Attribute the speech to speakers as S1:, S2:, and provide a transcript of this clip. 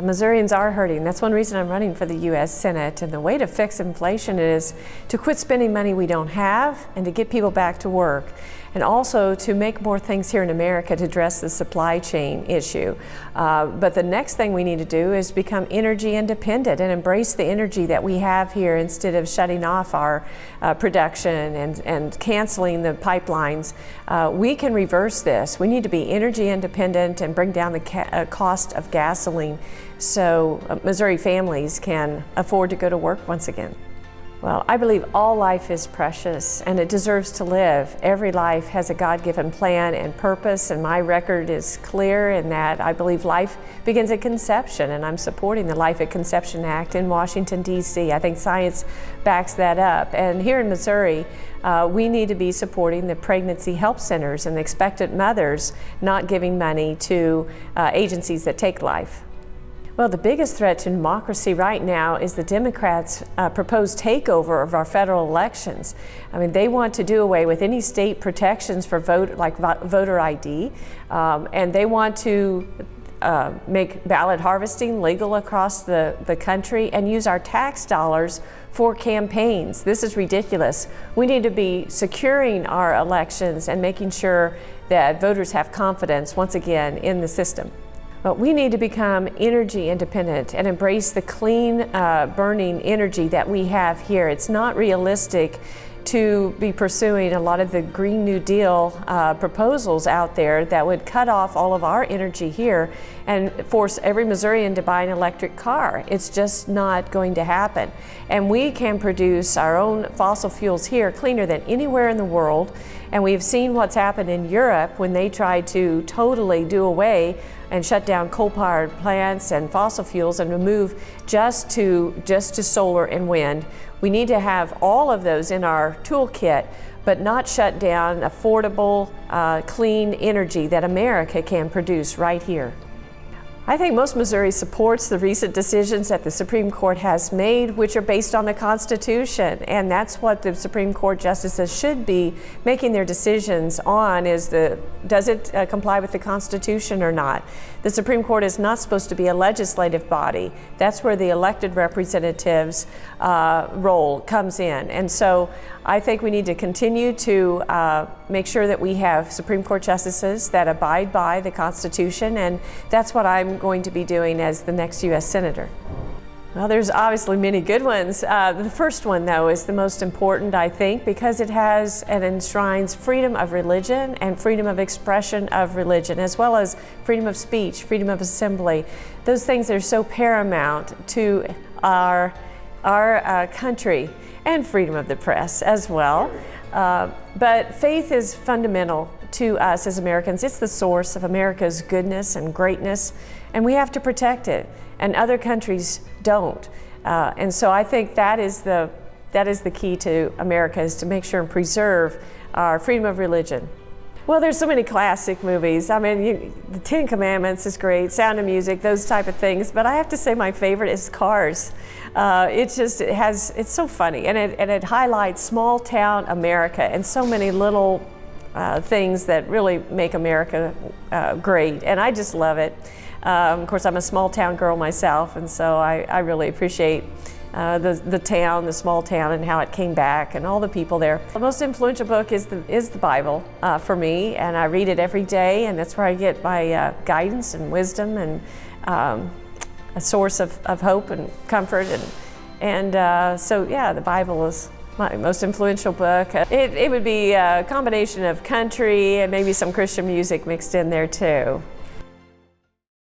S1: Missourians are hurting. That's one reason I'm running for the U.S. Senate. And the way to fix inflation is to quit spending money we don't have and to get people back to work. And also to make more things here in America to address the supply chain issue. But the next thing we need to do is become energy independent and embrace the energy that we have here instead of shutting off our production and canceling the pipelines. We can reverse this. We need to be energy independent and bring down the cost of gasoline so Missouri families can afford to go to work once again. Well, I believe all life is precious and it deserves to live. Every life has a God-given plan and purpose, and my record is clear in that I believe life begins at conception, and I'm supporting the Life at Conception Act in Washington, D.C. I think science backs that up. And here in Missouri, we need to be supporting the pregnancy help centers and the expectant mothers, not giving money to agencies that take life. Well, the biggest threat to democracy right now is the Democrats' proposed takeover of our federal elections. I mean, they want to do away with any state protections for voter ID, and they want to make ballot harvesting legal across the country and use our tax dollars for campaigns. This is ridiculous. We need to be securing our elections and making sure that voters have confidence once again in the system. But we need to become energy independent and embrace the clean burning energy that we have here. It's not realistic to be pursuing a lot of the Green New Deal proposals out there that would cut off all of our energy here and force every Missourian to buy an electric car. It's just not going to happen. And we can produce our own fossil fuels here cleaner than anywhere in the world. And we've seen what's happened in Europe when they tried to totally do away and shut down coal-powered plants and fossil fuels and move just to solar and wind. We need to have all of those in our toolkit, but not shut down affordable, clean energy that America can produce right here. I think most Missouri supports the recent decisions that the Supreme Court has made, which are based on the Constitution. And that's what the Supreme Court justices should be making their decisions on, is does it comply with the Constitution or not? The Supreme Court is not supposed to be a legislative body. That's where the elected representatives' role comes in. And so I think we need to continue to make sure that we have Supreme Court justices that abide by the Constitution, and that's what I'm going to be doing as the next U.S. Senator. Well, there's obviously many good ones. The first one, though, is the most important, I think, because it has and enshrines freedom of religion and freedom of expression of religion, as well as freedom of speech, freedom of assembly. Those things are so paramount to our country, and freedom of the press as well. But faith is fundamental to us as Americans. It's the source of America's goodness and greatness, and we have to protect it, and other countries don't. And so I think that is the key to America, is to make sure and preserve our freedom of religion. Well, there's so many classic movies. I mean, the Ten Commandments is great, Sound of Music, those type of things. But I have to say my favorite is Cars. It's so funny, and it highlights small town America and so many little things that really make America great. And I just love it. Of course, I'm a small town girl myself, and so I really appreciate the small town, and how it came back, and all the people there. The most influential book is the Bible for me, and I read it every day, and that's where I get my guidance and wisdom and a source of hope and comfort. So yeah, the Bible is my most influential book. It would be a combination of country and maybe some Christian music mixed in there too.